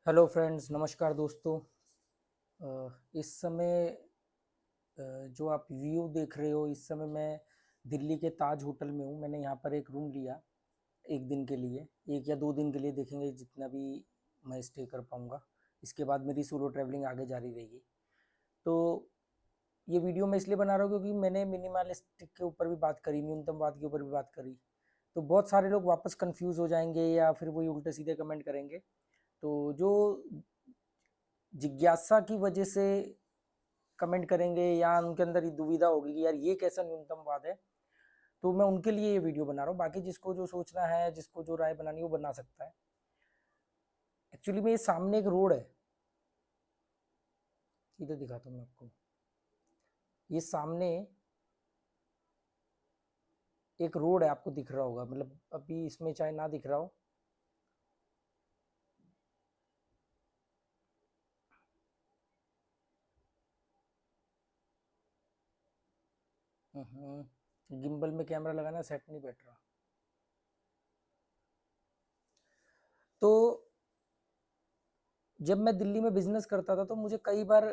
Hello friends, नमस्कार दोस्तों। इस समय जो आप व्यू देख रहे हो, इस समय मैं दिल्ली के ताज होटल में हूँ। मैंने यहाँ पर एक रूम लिया 1 दिन के लिए, 1 या 2 दिन के लिए, देखेंगे जितना भी मैं स्टे कर पाऊँगा। इसके बाद मेरी सोलो ट्रैवलिंग आगे जारी रहेगी। तो ये वीडियो मैं इसलिए बना रहा हूँ क्योंकि मैंने मिनिमलिस्टिक के ऊपर भी बात करी, न्यूनतमवाद के ऊपर भी बात करी। तो बहुत सारे लोग वापस कन्फ्यूज़ हो जाएँगे या फिर वही उल्टे-सीधे कमेंट करेंगे। तो जो जिज्ञासा की वजह से कमेंट करेंगे या उनके अंदर ये दुविधा होगी कि यार ये कैसा न्यूनतमवाद है, तो मैं उनके लिए ये वीडियो बना रहा हूँ। बाकी जिसको जो सोचना है, जिसको जो राय बनानी है, वो बना सकता है। एक्चुअली में ये सामने एक रोड है, इधर दिखाता हूँ मैं आपको। ये सामने एक रोड है, आपको दिख रहा होगा, मतलब अभी इसमें चाहे ना दिख रहा हो। गिम्बल में कैमरा लगाना सेट नहीं बैठ रहा। तो जब मैं दिल्ली में बिजनेस करता था तो मुझे कई बार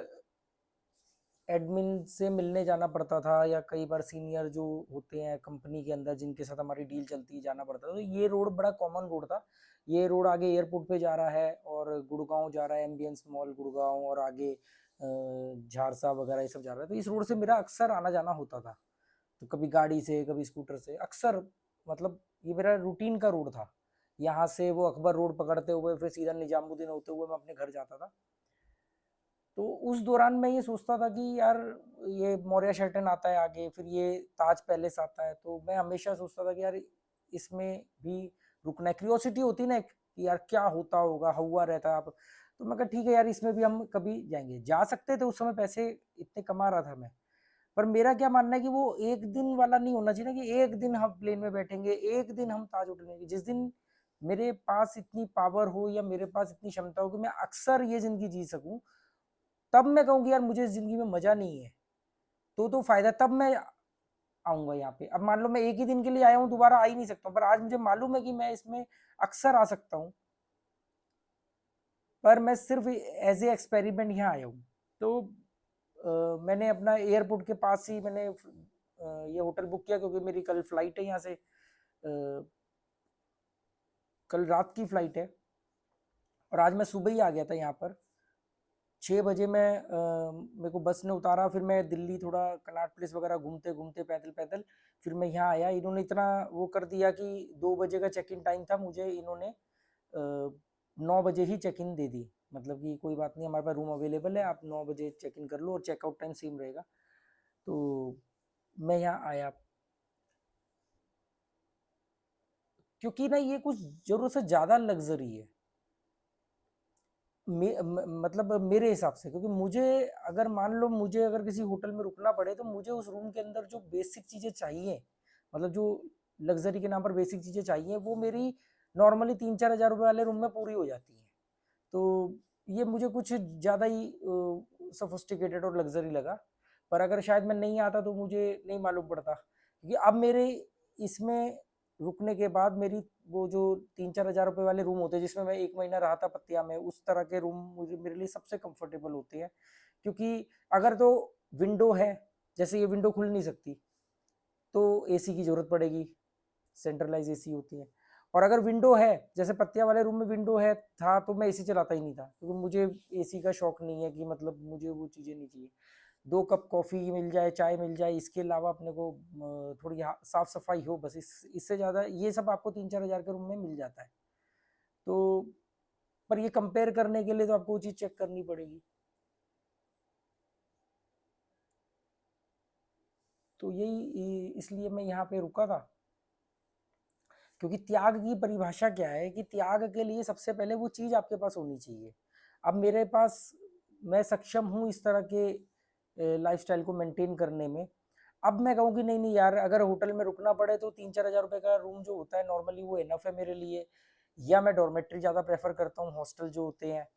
एडमिन से मिलने जाना पड़ता था, या कई बार सीनियर जो होते हैं कंपनी के अंदर जिनके साथ हमारी डील चलती है, जाना पड़ता था। तो ये रोड बड़ा कॉमन रोड था। ये रोड आगे एयरपोर्ट पे जा रहा है और गुड़गांव जा रहा है, एम्बियंस मॉल गुड़गांव, और आगे झारसा वगैरह ये सब जा रहा है। तो इस रोड से मेरा अक्सर आना जाना होता था। तो कभी गाड़ी से, कभी स्कूटर से, अक्सर, मतलब ये मेरा रूटीन का रोड था। यहाँ से वो अकबर रोड पकड़ते हुए फिर सीधा निजामुद्दीन होते हुए मैं अपने घर जाता था। तो उस दौरान मैं ये सोचता था कि यार, ये मौर्य शेल्टन आता है आगे, फिर ये ताज पैलेस आता है, तो मैं हमेशा सोचता था कि यार इसमें भी रुकना है। क्यूरियोसिटी होती ना एक, कि यार क्या होता होगा, हुआ रहता है। आप, तो मैं कहा ठीक है यार, इसमें भी हम कभी जाएंगे। जा सकते थे, उस समय पैसे इतने कमा रहा था मैं। पर मेरा क्या मानना है कि वो एक दिन वाला नहीं होना चाहिए ना, कि एक दिन हम प्लेन में बैठेंगे, एक दिन हम ताज होटल में। जिस दिन मेरे पास इतनी पावर हो या मेरे पास इतनी क्षमता हो कि मैं अक्सर ये जिंदगी जी सकूं, तब मैं कहूँगी यार मुझे जिंदगी में मजा नहीं है। तो फायदा तब मैं आऊंगा यहाँ पे। अब मान लो मैं एक ही दिन के लिए आया हूँ, दोबारा आ ही नहीं सकता हूँ, पर आज मुझे मालूम है कि मैं इसमें अक्सर आ सकता हूँ। पर मैं सिर्फ एज ए एक्सपेरिमेंट यहाँ आया हूँ। तो मैंने अपना एयरपोर्ट के पास ही मैंने ये होटल बुक किया, क्योंकि मेरी कल फ्लाइट है यहाँ से। कल रात की फ्लाइट है, और आज मैं सुबह ही आ गया था यहाँ पर। 6 बजे मैं मेरे को बस ने उतारा, फिर मैं दिल्ली थोड़ा कनॉट प्लेस वगैरह घूमते घूमते पैदल पैदल फिर मैं यहाँ आया। इन्होंने इतना वो कर दिया कि 2 बजे का चेक इन टाइम था, मुझे इन्होंने 9 बजे ही चेक इन दे दी। मतलब कि कोई बात नहीं, हमारे पास रूम अवेलेबल है, आप 9 बजे चेक इन कर लो और चेकआउट टाइम सेम रहेगा। तो मैं यहाँ आया, क्योंकि ना ये कुछ जरूरत से ज़्यादा लग्जरी है। मतलब मेरे हिसाब से, क्योंकि मुझे, अगर मान लो मुझे अगर किसी होटल में रुकना पड़े, तो मुझे उस रूम के अंदर जो बेसिक चीज़ें चाहिए, मतलब जो लग्जरी के नाम पर बेसिक चीज़ें चाहिए, वो मेरी नॉर्मली 3-4 हज़ार रुपये वाले रूम में पूरी हो जाती हैं। तो ये मुझे कुछ ज़्यादा ही सोफिस्टिकेटेड और लग्जरी लगा। पर अगर शायद मैं नहीं आता तो मुझे नहीं मालूम पड़ता, क्योंकि अब मेरे इसमें रुकने के बाद मेरी वो जो 3-4 हज़ार रुपये वाले रूम होते हैं, जिसमें मैं 1 महीना रहा था पतिया में, उस तरह के रूम मुझे, मेरे लिए सबसे कंफर्टेबल होते हैं। क्योंकि अगर तो विंडो है, जैसे ये विंडो खुल नहीं सकती, तो एसी की जरूरत पड़ेगी, सेंट्रलाइज एसी होती है। और अगर विंडो है, जैसे पत्तिया वाले रूम में विंडो है था, तो मैं एसी चलाता ही नहीं था, क्योंकि मुझे एसी का शौक नहीं है, कि मतलब मुझे वो चीज़ें नहीं चाहिए। 2 कप कॉफ़ी मिल जाए, चाय मिल जाए, इसके अलावा अपने को थोड़ी साफ सफाई हो, बस इससे ज़्यादा ये सब आपको 3-4 हज़ार के रूम में मिल जाता है। तो पर ये कंपेयर करने के लिए तो आपको वो चीज़ चेक करनी पड़ेगी। तो यही इसलिए मैं यहाँ पे रुका था। क्योंकि त्याग की परिभाषा क्या है, कि त्याग के लिए सबसे पहले वो चीज़ आपके पास होनी चाहिए। अब मेरे पास, मैं सक्षम हूँ इस तरह के लाइफस्टाइल को मेंटेन करने में। अब मैं कहूँ कि नहीं नहीं यार, अगर होटल में रुकना पड़े तो 3-4 हज़ार रुपये का रूम जो होता है नॉर्मली, वो इनफ है मेरे लिए। या मैं डॉर्मेट्री ज़्यादा प्रेफर करता हूँ, हॉस्टल जो होते हैं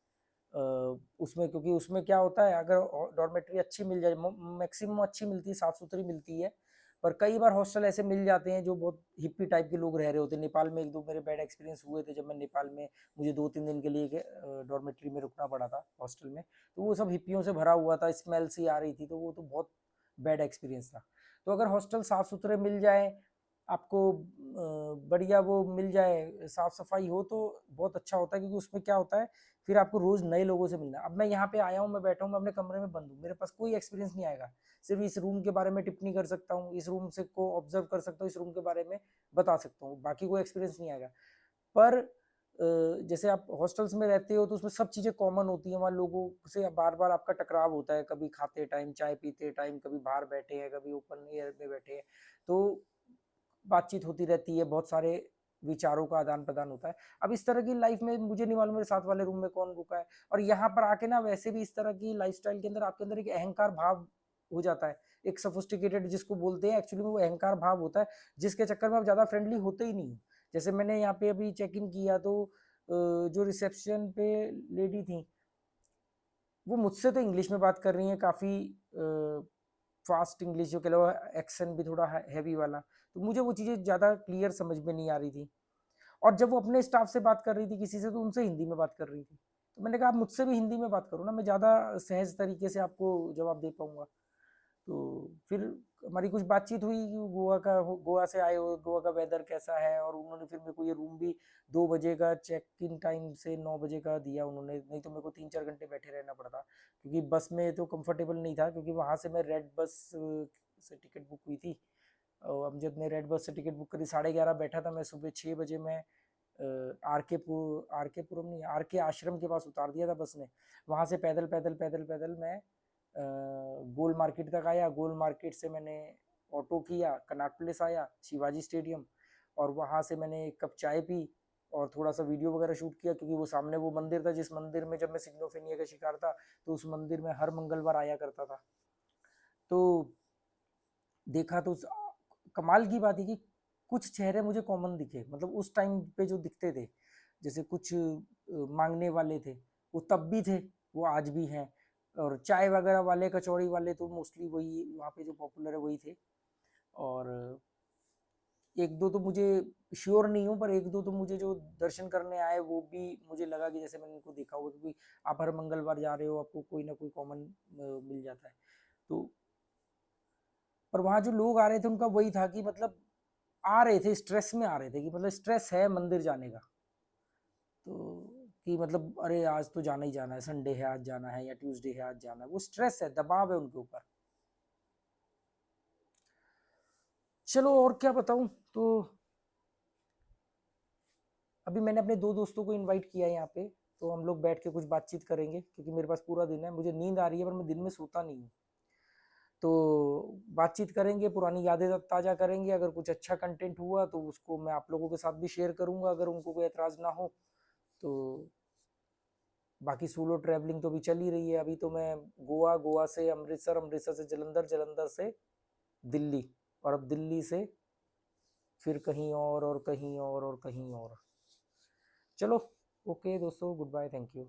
उसमें, क्योंकि उसमें क्या होता है, अगर डॉर्मेट्री अच्छी मिल जाए, मैक्सिमम अच्छी मिलती है, साफ़ सुथरी मिलती है, पर कई बार हॉस्टल ऐसे मिल जाते हैं जो बहुत हिप्पी टाइप के लोग रह रहे होते हैं। नेपाल में 1-2 मेरे बैड एक्सपीरियंस हुए थे जब मैं नेपाल में, मुझे 2-3 दिन के लिए डॉर्मेट्री में रुकना पड़ा था हॉस्टल में। तो वो सब हिप्पियों से भरा हुआ था, स्मेल सी आ रही थी, तो वो तो बहुत बैड एक्सपीरियंस था। तो अगर हॉस्टल साफ-सुथरे मिल जाएँ, आपको बढ़िया वो मिल जाए, साफ-सफाई हो तो बहुत अच्छा होता है, क्योंकि उसमें क्या होता है, फिर आपको रोज़ नए लोगों से मिलना है। अब मैं यहाँ पे आया हूँ, मैं बैठा हूँ, मैं अपने कमरे में बंद हूँ, मेरे पास कोई एक्सपीरियंस नहीं आएगा। सिर्फ़ इस रूम के बारे में टिप्पणी कर सकता हूँ, इस रूम से को ऑब्ज़र्व कर सकता हूँ, इस रूम के बारे में बता सकता हूँ, बाकी कोई एक्सपीरियंस नहीं आएगा। पर जैसे आप हॉस्टल्स में रहते हो तो उसमें सब चीज़ें कॉमन होती हैं, वहाँ लोगों से बार-बार आपका टकराव होता है, कभी खाते टाइम, चाय पीते टाइम, कभी बाहर बैठे हैं, कभी ओपन एयर में बैठे हैं, तो बातचीत होती रहती है, बहुत सारे विचारों का आदान-प्रदान होता है। अब इस तरह की लाइफ़ में मुझे नहीं मालूम मेरे साथ वाले रूम में कौन रुका है, और यहाँ पर आके ना वैसे भी इस तरह की लाइफ़स्टाइल के अंदर आपके अंदर एक अहंकार भाव हो जाता है। एक सोफिस्टिकेटेड जिसको बोलते हैं, एक्चुअली में वो अहंकार भाव होता है, जिसके चक्कर में आप ज़्यादा फ्रेंडली होते ही नहीं हो। जैसे मैंने यहाँ पे अभी चेक इन किया तो जो रिसेप्शन पे लेडी थीं, वो मुझसे तो इंग्लिश में बात कर रही हैं, काफ़ी फ़ास्ट इंग्लिश, जो कह लो एक्सेंट भी थोड़ा हैवी वाला। तो मुझे वो चीज़ें ज़्यादा क्लियर समझ में नहीं आ रही थी। और जब वो अपने स्टाफ से बात कर रही थी किसी से, तो उनसे हिंदी में बात कर रही थी। तो मैंने कहा आप मुझसे भी हिंदी में बात करो ना, मैं ज़्यादा सहज तरीके से आपको जवाब दे पाऊँगा। तो फिर हमारी कुछ बातचीत हुई कि गोवा से आए हो, गोवा का वेदर कैसा है, और उन्होंने फिर मेरे को ये रूम भी 2 बजे का चेक इन टाइम से 9 बजे का दिया उन्होंने, नहीं तो मेरे को 3-4 घंटे बैठे रहना पड़ता, क्योंकि बस में तो कंफर्टेबल नहीं था, क्योंकि वहाँ से मैं रेड बस से टिकट बुक हुई थी। और अमजद ने रेड बस से टिकट बुक करी, 11:30 बैठा था मैं, सुबह 6 बजे मैं आर के पुरम नहीं, आर के आश्रम के पास उतार दिया था बस ने। वहाँ से पैदल पैदल पैदल पैदल मैं गोल मार्केट तक आया, गोल मार्केट से मैंने ऑटो किया, कनॉट प्लेस आया, शिवाजी स्टेडियम, और वहाँ से मैंने एक कप चाय पी और थोड़ा सा वीडियो वगैरह शूट किया, क्योंकि वो सामने वो मंदिर था, जिस मंदिर में जब मैं सिग्नोफेनिया का शिकार था, तो उस मंदिर में हर मंगलवार आया करता था। तो देखा तो कमाल की बात है कि कुछ चेहरे मुझे कॉमन दिखे, मतलब उस टाइम पे जो दिखते थे, जैसे कुछ मांगने वाले थे, वो तब भी थे, वो आज भी हैं, और चाय वगैरह वाले, कचौड़ी वाले तो मोस्टली वही वहाँ पे जो पॉपुलर है वही थे। और एक दो तो मुझे श्योर नहीं हूँ, पर एक दो तो मुझे जो दर्शन करने आए वो भी मुझे लगा कि जैसे मैंने उनको देखा होगा, क्योंकि आप हर मंगलवार जा रहे हो, आपको कोई ना कोई कॉमन मिल जाता है। तो पर वहाँ जो लोग आ रहे थे उनका वही था कि मतलब आ रहे थे, स्ट्रेस में आ रहे थे, कि मतलब स्ट्रेस है मंदिर जाने का, तो कि मतलब अरे आज तो जाना ही जाना है, संडे है आज जाना है, या ट्यूसडे है आज जाना है, वो स्ट्रेस है, दबाव है उनके ऊपर। चलो और क्या बताऊं, तो अभी मैंने अपने 2 दोस्तों को इनवाइट किया है यहाँ पे, तो हम लोग बैठ के कुछ बातचीत करेंगे, क्योंकि मेरे पास पूरा दिन है, मुझे नींद आ रही है, पर मैं दिन में सोता नहीं हूँ। तो बातचीत करेंगे, पुरानी यादें ताज़ा करेंगे, अगर कुछ अच्छा कंटेंट हुआ तो उसको मैं आप लोगों के साथ भी शेयर करूँगा, अगर उनको कोई एतराज़ ना हो तो। बाकी सोलो ट्रैवलिंग तो अभी चल ही रही है, अभी तो मैं गोवा, गोवा से अमृतसर, अमृतसर से जलंधर, जलंधर से दिल्ली, और अब दिल्ली से फिर कहीं और कहीं और कहीं और। चलो, ओके दोस्तों, गुड बाय, थैंक यू।